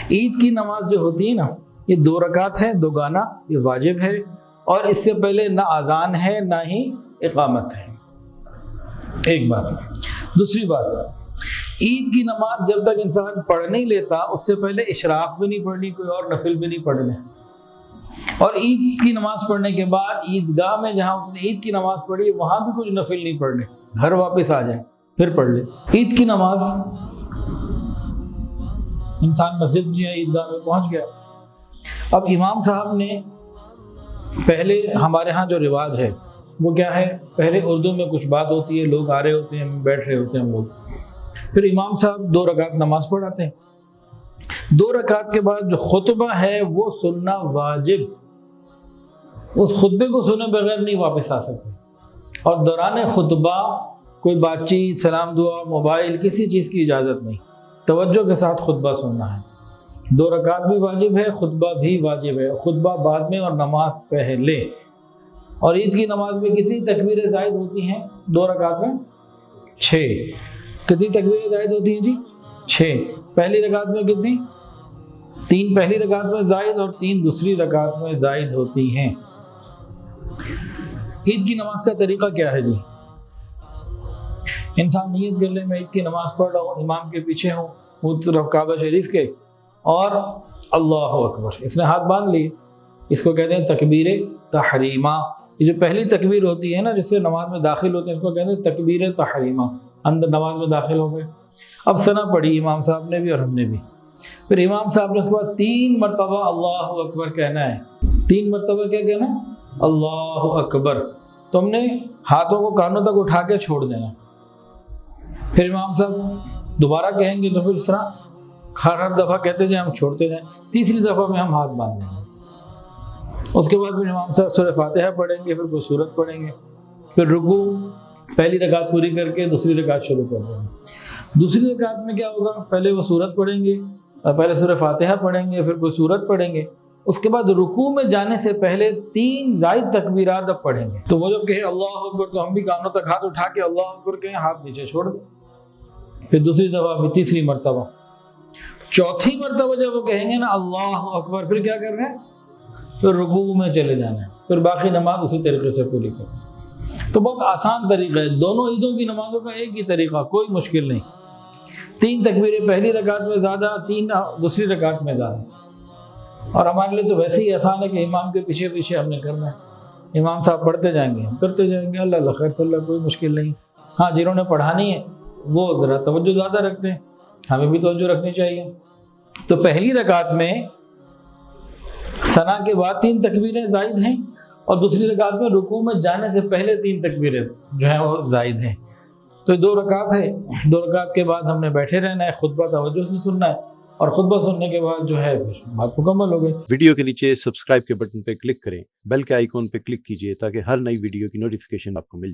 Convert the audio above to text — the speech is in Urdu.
عید کی نماز جو ہوتی ہے نا، یہ 2 رکعت ہے، 2 گانا، یہ واجب ہے، اور اس سے پہلے نہ اذان ہے نہ ہی اقامت ہے، ایک بات۔ دوسری بات، عید کی نماز جب تک انسان پڑھ نہیں لیتا اس سے پہلے اشراق بھی نہیں پڑھنی، کوئی اور نفل بھی نہیں پڑھنے، اور عید کی نماز پڑھنے کے بعد عیدگاہ میں جہاں اس نے عید کی نماز پڑھی وہاں بھی کچھ نفل نہیں پڑھنے، گھر واپس آ جائیں پھر پڑھ لے۔ عید کی نماز انسان مسجد میں یا عیدگاہ میں پہنچ گیا، اب امام صاحب نے پہلے، ہمارے ہاں جو رواج ہے وہ کیا ہے، پہلے اردو میں کچھ بات ہوتی ہے، لوگ آ رہے ہوتے ہیں، بیٹھ رہے ہوتے ہیں ہم لوگ، پھر امام صاحب 2 رکعت نماز پڑھاتے ہیں۔ 2 رکعت کے بعد جو خطبہ ہے وہ سننا واجب، اس خطبے کو سنے بغیر نہیں واپس آ سکتے، اور دوران خطبہ کوئی بات چیت، سلام دعا، موبائل، کسی چیز کی اجازت نہیں، توجہ کے ساتھ خطبہ سننا ہے۔ 2 رکعت بھی واجب ہے، خطبہ بھی واجب ہے، خطبہ بعد میں اور نماز پہلے۔ اور عید کی نماز میں کتنی تکبیریں زائد ہوتی ہیں 2 رکعت میں؟ 6۔ کتنی تکبیریں زائد ہوتی ہیں جی؟ 6۔ پہلی رکعت میں کتنی؟ 3 پہلی رکعت میں زائد اور 3 دوسری رکعت میں زائد ہوتی ہیں۔ عید کی نماز کا طریقہ کیا ہے جی؟ انسان نیت کر لے، میں عید کی نماز پڑھ رہا ہوں، امام کے پیچھے ہوں، وہ طرف کعبہ شریف کے، اور اللہ اکبر، اس نے ہاتھ باندھ لیے، اس کو کہتے ہیں تکبیر تحریمہ۔ یہ جو پہلی تکبیر ہوتی ہے نا جس سے نماز میں داخل ہوتے ہیں، اس کو کہتے ہیں تکبیر تحریمہ، اندر نماز میں داخل ہو گئے۔ اب ثنا پڑھی امام صاحب نے بھی اور ہم نے بھی، پھر امام صاحب نے اس کے بعد 3 مرتبہ اللہ اکبر کہنا ہے۔ 3 مرتبہ کیا کہنا ہے؟ اللہ اکبر۔ تم نے ہاتھوں کو کانوں تک اٹھا کے چھوڑ دینا، پھر امام صاحب دوبارہ کہیں گے تو پھر اس طرح ہر دفعہ کہتے جائیں، ہم چھوڑتے جائیں، تیسری دفعہ میں ہم ہاتھ باندھ دیں گے۔ اس کے بعد پھر امام صاحب سورہ فاتحہ پڑھیں گے، پھر کوئی سورت پڑھیں گے، پھر رکوع، پہلی رکعت پوری کر کے دوسری رکعت شروع کر دیں گے۔ دوسری رکعت میں کیا ہوگا؟ پہلے وہ سورت پڑھیں گے، پہلے سورہ فاتحہ پڑھیں گے، پھر کوئی سورت پڑھیں گے، اس کے بعد رکوع میں جانے سے پہلے 3 زائد تکبیرات اب پڑھیں گے۔ تو وہ جب کہے اللہ اکبر تو ہم بھی کانوں تک ہاتھ اٹھا کے اللہ اکبر کہیں، ہاتھ نیچے چھوڑ دیں، پھر دوسری دفعہ بھی تیسری مرتبہ، چوتھی مرتبہ جب وہ کہیں گے نا اللہ اکبر، پھر کیا کرنا ہے؟ پھر رکوع میں چلے جانا ہے، پھر باقی نماز اسی طریقے سے پوری کرنا ہے۔ تو بہت آسان طریقہ ہے، دونوں عیدوں کی نمازوں کا ایک ہی طریقہ، کوئی مشکل نہیں۔ 3 تکبیریں پہلی رکعت میں زیادہ، 3 دوسری رکعت میں زیادہ، اور ہمارے لیے تو ویسے ہی آسان ہے کہ امام کے پیچھے پیچھے ہم نے کرنا ہے، امام صاحب پڑھتے جائیں گے، ہم کرتے جائیں گے، اللہ خیر صلی اللہ، کوئی مشکل نہیں۔ ہاں جنہوں نے پڑھانی ہے وہ ذرا توجہ زیادہ رکھتے ہیں، ہمیں بھی توجہ رکھنی چاہیے۔ تو پہلی رکعت میں ثنا کے بعد 3 تکبیریں زائد ہیں، اور دوسری رکعت میں رکوع میں جانے سے پہلے 3 تکبیریں جو ہیں وہ زائد ہیں۔ تو 2 رکعت ہے، 2 رکعت کے بعد ہم نے بیٹھے رہنا ہے، خطبہ توجہ سے سننا ہے، اور خطبہ سننے کے بعد جو ہے بات مکمل ہو گئی۔ ویڈیو کے نیچے سبسکرائب کے بٹن پہ کلک کریں، بیل کے آئیکن پہ کلک کیجئے تاکہ ہر نئی ویڈیو کی نوٹیفیکیشن آپ کو مل جائے۔